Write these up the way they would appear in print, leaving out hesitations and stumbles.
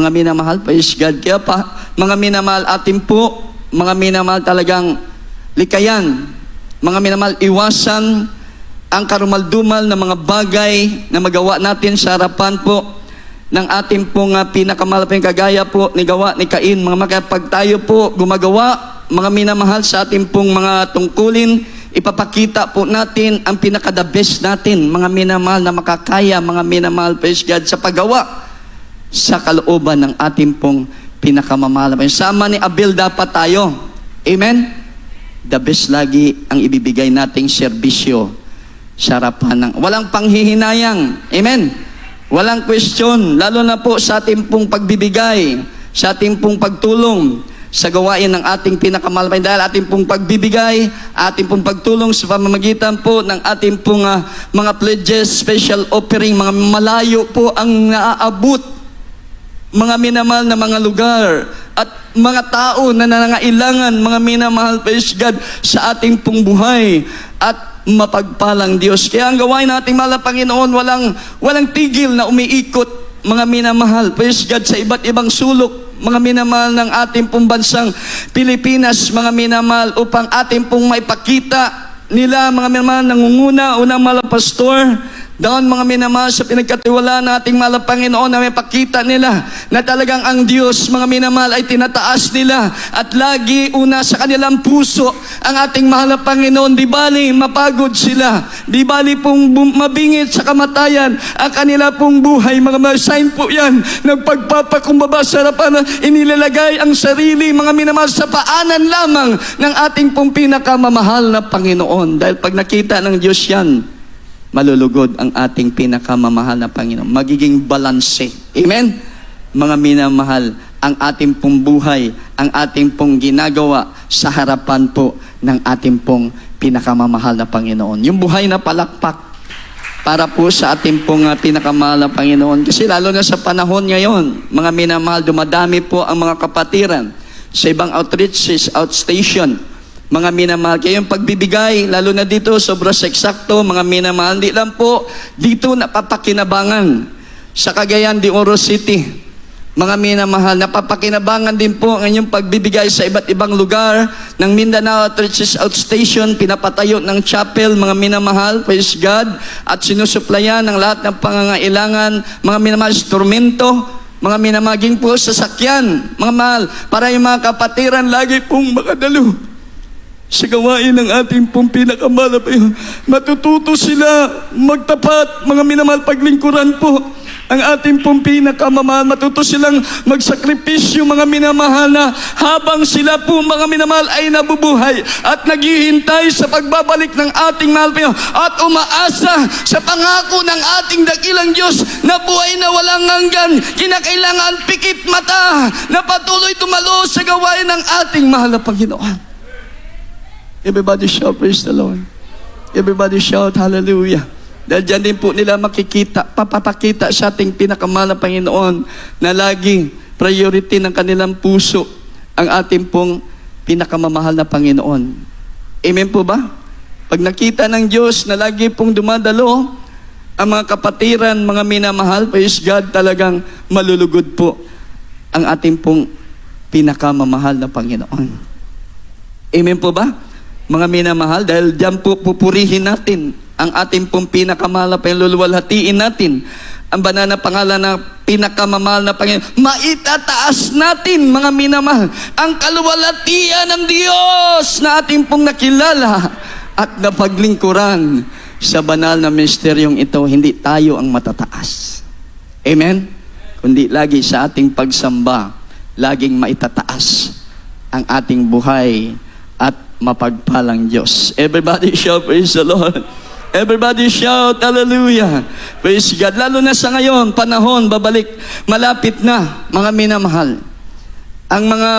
Mga minamahal, praise God. Kaya pa, mga minamahal atin po, mga minamahal talagang likayan. Mga minamahal, iwasan ang karumaldumal na mga bagay na magawa natin sa harapan po ng ating pong pinakamalaping kagaya po ni gawa ni Cain. Mga makapag tayo po gumagawa, mga minamahal, sa ating pong mga tungkulin, ipapakita po natin ang pinaka-the best natin, mga minamahal, na makakaya, mga minamahal, praise God, sa paggawa sa kalooban ng ating pong pinakamamahal. Sama ni Abel dapat tayo. Amen? The best lagi ang ibibigay nating serbisyo sa harapan ng walang panghihinayang. Amen? Walang question, lalo na po sa ating pong pagbibigay, sa ating pong pagtulong sa gawain ng ating pinakamalapit, dahil ating pong pagbibigay, ating pong pagtulong sa pamamagitan po ng ating pong mga pledges, special offering, mga malayo po ang naaabot, mga minamahal na mga lugar at mga tao na nangailangan, mga minamahal, praise God, sa ating pong buhay at mapagpalang Diyos. Kaya ang gawain nating mahal na Panginoon, walang tigil na umiikot, mga minamahal, praise God, sa iba't ibang sulok, mga minamahal ng ating pong bansang Pilipinas, mga minamahal, upang ating pong maipakita nila, mga minamahal, nangunguna, unang mahal na pastor, doon mga minamahal, sa pinagkatiwala ng ating mahal na Panginoon, na may pakita nila na talagang ang Diyos, mga minamahal, ay tinataas nila at lagi una sa kanilang puso ang ating mahal na Panginoon. Di bali mapagod sila, di bali pong mabingit sa kamatayan ang kanila pong buhay, mga sign po yan ng pagpapakumbaba sa harapan, inilalagay ang sarili, mga minamahal, sa paanan lamang ng ating pong pinakamamahal na Panginoon. Dahil pag nakita ng Diyos yan, malulugod ang ating pinakamamahal na Panginoon. Magiging balanse. Amen? Mga minamahal, ang ating pong buhay, ang ating pong ginagawa sa harapan po ng ating pong pinakamamahal na Panginoon. Yung buhay na palakpak para po sa ating pong pinakamamahal na Panginoon. Kasi lalo na sa panahon ngayon, mga minamahal, dumadami po ang mga kapatiran sa ibang outreaches, outstation. Mga minamahal, kaya yung pagbibigay, lalo na dito, sobra eksakto, mga minamahal, hindi lang po dito napapakinabangan sa Cagayan de Oro City. Mga minamahal, napapakinabangan din po ang inyong pagbibigay sa iba't ibang lugar ng Mindanao Outreaches Outstation, pinapatayo ng chapel, mga minamahal, praise God, at sinusuplayan ng lahat ng pangangailangan, mga minamahal, instrumento, mga minamaging po sasakyan, mga mahal, para yung mga kapatiran lagi pong makadalo sa gawain ng ating pong pinakamalapit. Matututo sila magtapat, mga minamahal, paglingkuran po ang ating pong pinakamamahal. Matuto silang magsakripisyo, mga minamahal, na habang sila po, mga minamahal, ay nabubuhay at naghihintay sa pagbabalik ng ating mahal at umaasa sa pangako ng ating dakilang Diyos na buhay na walang hanggan. Kinakailangan pikit mata na patuloy tumalo sa gawain ng ating mahal na Panginoon. Everybody shout, praise the Lord. Everybody shout, hallelujah. Dahil dyan din po nila makikita, papapakita sa ating pinakamahal na Panginoon na lagi priority ng kanilang puso ang ating pong pinakamamahal na Panginoon. Amen po ba? Pag nakita ng Diyos na lagi pong dumadalo ang mga kapatiran, mga minamahal, praise God, talagang malulugod po ang ating pong pinakamamahal na Panginoon. Amen po ba? Mga minamahal, dahil diyan po pupurihin natin ang ating pong pinakamahal na Panginoon, luluwalhatiin natin ang banal na pangalan ng pinakamamahal na Panginoon. Maitataas natin, mga minamahal, ang kaluwalhatian ng Diyos na ating pong nakilala at napaglingkuran sa banal na misteryong ito. Hindi tayo ang matataas. Amen? Kundi lagi sa ating pagsamba, laging maitataas ang ating buhay at mapagpalang Diyos. Everybody shout, praise the Lord. Everybody shout, hallelujah. Praise God. Lalo na sa ngayon, panahon, babalik, malapit na, mga minamahal. Ang mga,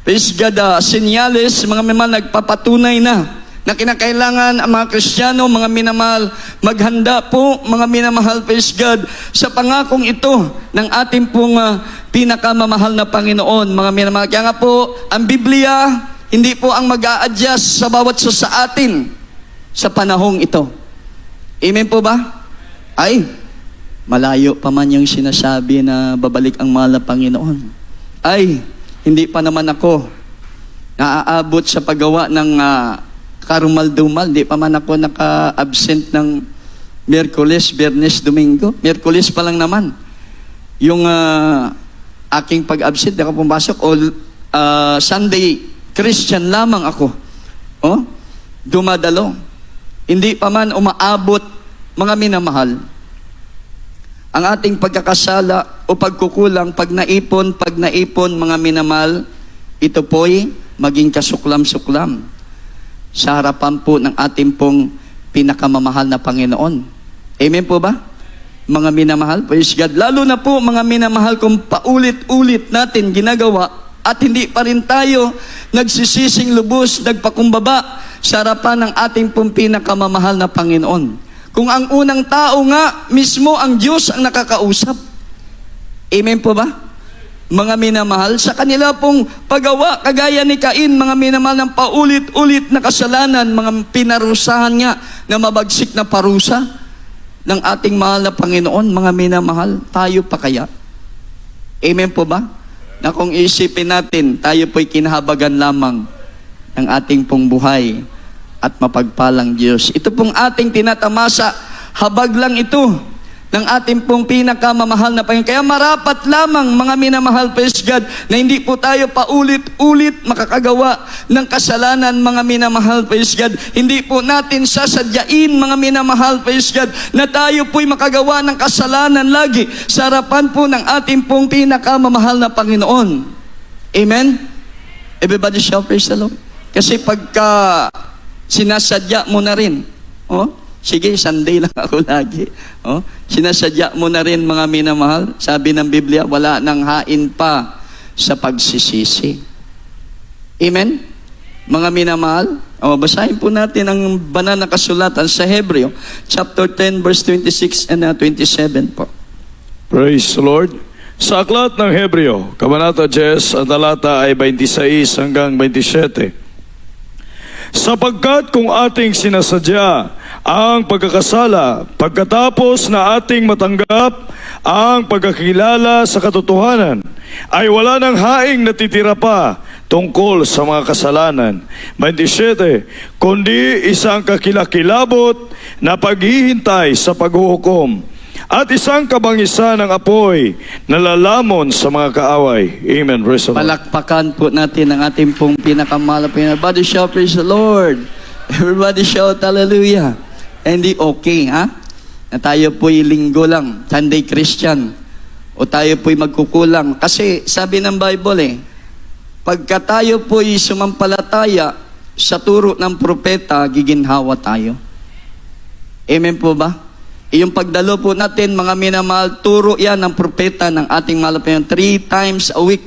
praise God, senyales, mga minamahal, nagpapatunay na kinakailangan ang mga Kristiyano, mga minamahal, maghanda po, mga minamahal, praise God, sa pangakong ito ng ating pong pinakamamahal na Panginoon, mga minamahal. Kaya nga po, ang Biblia, hindi po ang mag-a-adjust sa bawat sa atin sa panahong ito. Amen po ba? Ay, Malayo pa man yung sinasabi na babalik ang mahal na Panginoon. Ay, hindi pa naman ako naaabot sa paggawa ng karumal-dumal. Hindi pa man ako naka-absent ng Miyerkules, Biyernes, Domingo. Miyerkules pa lang naman. Yung aking pag-absent, di ako pumasok. Sunday, Christian lamang ako. Dumadalo. Hindi pa man umaabot, mga minamahal, ang ating pagkakasala o pagkukulang, pag naipon, mga minamahal, ito po'y maging kasuklam-suklam sa harapan po ng ating pong pinakamamahal na Panginoon. Amen po ba? Mga minamahal, praise God. Lalo na po mga minamahal kung paulit-ulit natin ginagawa at hindi pa rin tayo nagsisising lubos, nagpakumbaba sa harapan ng ating pong pinakamamahal na Panginoon. Kung ang unang tao nga, mismo ang Diyos ang nakakausap. Amen po ba? Mga minamahal, sa kanila pong paggawa, kagaya ni Cain, mga minamahal ng paulit-ulit na kasalanan, mga pinarusahan nga na mabagsik na parusa ng ating mahal na Panginoon, mga minamahal, tayo pa kaya? Amen po ba? Na kung isipin natin, tayo po'y kinahabagan lamang ng ating pong buhay at mapagpalang Diyos. Ito pong ating tinatamasa, habag lang ito ng ating pong pinakamamahal na Panginoon. Kaya marapat lamang, mga minamahal, praise God, na hindi po tayo paulit-ulit makakagawa ng kasalanan, mga minamahal, praise God. Hindi po natin sasadyain, mga minamahal, praise God, na tayo po'y makagawa ng kasalanan lagi sa harapan po ng ating pong pinakamamahal na Panginoon. Amen? Everybody shout, praise the Lord. Kasi pagka sinasadya mo na rin, sige, Sunday lang ako lagi. Sinasadya mo na rin, mga minamahal. Sabi ng Biblia, wala nang hain pa sa pagsisisi. Amen? Mga minamahal, basahin po natin ang banal na kasulatan sa Hebreo, chapter 10, verse 26 and 27 po. Praise the Lord. Sa aklat ng Hebreo, Kabanata 10, ang talata ay 26 hanggang 27. Sapagkat kung ating sinasadya ang pagkakasala, pagkatapos na ating matanggap ang pagkakilala sa katotohanan, ay wala ng haing natitira pa tungkol sa mga kasalanan. 27, kundi isang kakilakilabot na paghihintay sa paghuhukom at isang kabangisa ng apoy na lalamon sa mga kaaway. Amen. Praise the Lord. Palakpakan po natin ang ating pong pinakamahal na Panginoon. Everybody shout, praise the Lord. Everybody shout, hallelujah. Hindi okay, ha? Na tayo po'y linggo lang, Sunday Christian, o tayo po'y magkukulang. Kasi sabi ng Bible, pagka tayo po'y sumampalataya sa turo ng propeta, giginhawa tayo. Amen po ba? Yung pagdalo po natin, mga minamahal, turo yan ng propeta ng ating mahal na Panginoon 3 times a week.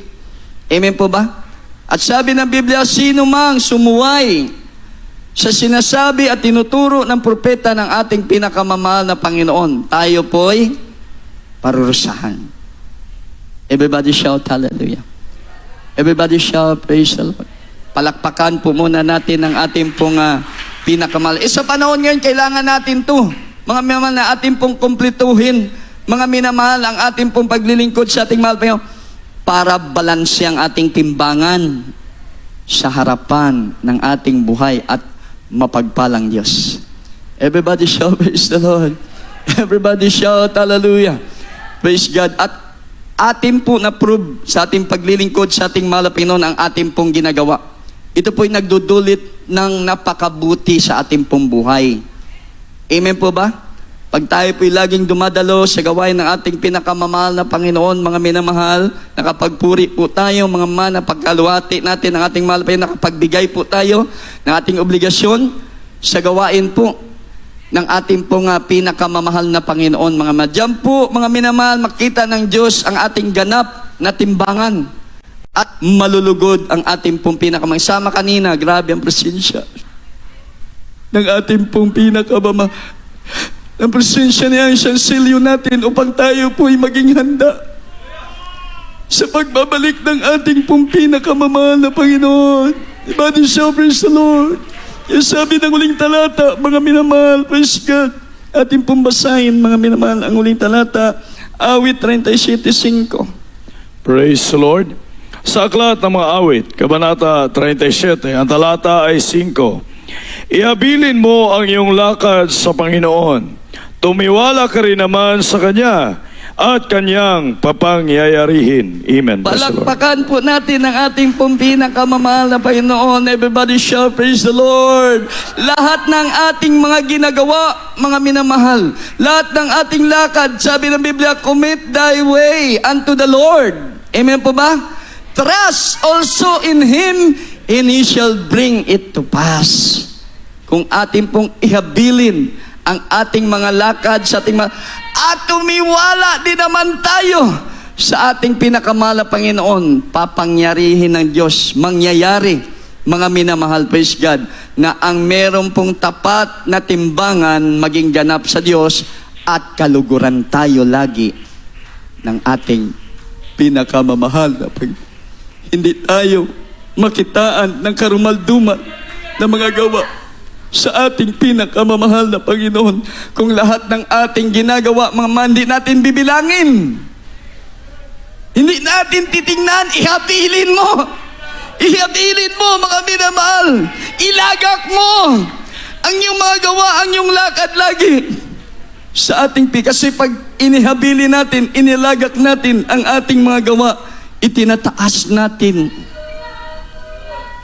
Amen po ba? At sabi ng Biblia, sino mang sumuway sa sinasabi at tinuturo ng propeta ng ating pinakamamahal na Panginoon, tayo po'y parurusahan. Everybody shout hallelujah. Everybody shout praise the Lord. Palakpakan po muna natin ang ating pong pinakamahal. Sa panahon ngayon, kailangan natin to. Mga minamahal, na ating pong kumpletuhin, mga minamahal, ang ating pong paglilingkod sa ating mahal Panginoon para balanse ang ating timbangan sa harapan ng ating buhay at mapagpalang Diyos. Everybody shout, praise the Lord. Everybody shout, hallelujah. Praise God. At ating po na-prove sa ating paglilingkod sa ating mahal Panginoon ang ating pong ginagawa. Ito po'y nagdudulit ng napakabuti sa ating pong buhay. Amen po ba? Pag tayo po'y laging dumadalo sa gawain ng ating pinakamamahal na Panginoon, mga minamahal, nakapagpuri po tayo, mga mana, pagkaluhati natin ang ating mahal Panginoon, nakapagbigay po tayo ng ating obligasyon sa gawain po ng ating pong pinakamamahal na Panginoon, mga madyan po, mga minamahal, makita ng Diyos ang ating ganap na timbangan at malulugod ang ating pong pinakamamahal. Sama kanina, grabe ang presensya ng ating pong pinakamamahal. Ang presensya niya, ang syansilyo natin upang tayo po'y maging handa sa pagbabalik ng ating pong pinakamamahal na Panginoon. Everybody shout, praise the Lord. Yung sabi ng uling talata, mga minamahal, praise God, Ating pong basahin, mga minamahal, ang uling talata, awit 37:5. Praise the Lord. Sa aklat ng mga awit, Kabanata 37, ang talata ay 5. Ihabilin mo ang iyong lakad sa Panginoon. Tumiwala ka rin naman sa Kanya at Kanyang papangyayarihin. Amen. Praise the Lord. Palakpakan po natin ang ating pong pinakamamahal na Panginoon. Everybody shout, praise the Lord. Lahat ng ating mga ginagawa, mga minamahal, lahat ng ating lakad, sabi ng Biblia, commit thy way unto the Lord. Amen po ba? Trust also in Him, and He shall bring it to pass. Kung ating pong ihabilin ang ating mga lakad sa ating mga... At tumiwala din naman tayo sa ating pinakamahal na Panginoon. Papangyarihin ng Diyos, mangyayari, mga minamahal, praise God, na ang meron pong tapat na timbangan maging ganap sa Diyos at kaluguran tayo lagi ng ating pinakamamahal na Panginoon. Hindi tayo makitaan ng karumalduman na mga gawa sa ating pinakamamahal na Panginoon. Kung lahat ng ating ginagawa, mga mandi natin bibilangin. Hindi natin titingnan, ihabilin mo. Ihabilin mo, mga minamahal. Ilagak mo ang iyong mga gawa, ang iyong lakad lagi sa ating kasi pag inihabilin natin, inilagak natin ang ating mga gawa, itinataas natin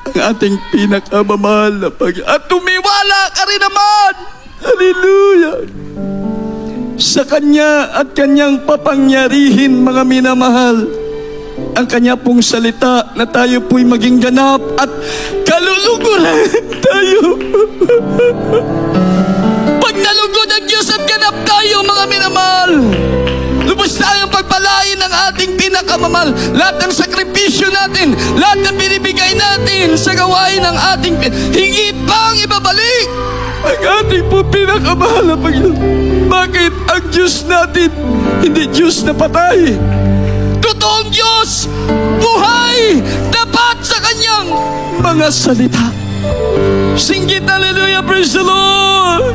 ang ating pinakamamahal na at tumiwala ka rin naman. Hallelujah. Sa Kanya at Kanyang papangyarihin, mga minamahal, ang Kanya pong salita na tayo po'y maging ganap at kaluluguran tayo. Pag nalugod ang Diyos at ganap tayo, mga minamahal, lubos tayong pagpalain ng ating pinakamamahal. Lahat ng sakripisyo natin, lahat ng binibigay natin sa gawain ng ating higit pang ibabalik ang ating po pinakamahal na Panginoon. Bakit ang Diyos natin hindi Diyos na patay? Totoong Diyos, buhay, tapat sa Kanyang mga salita. Singgit, hallelujah, praise the Lord.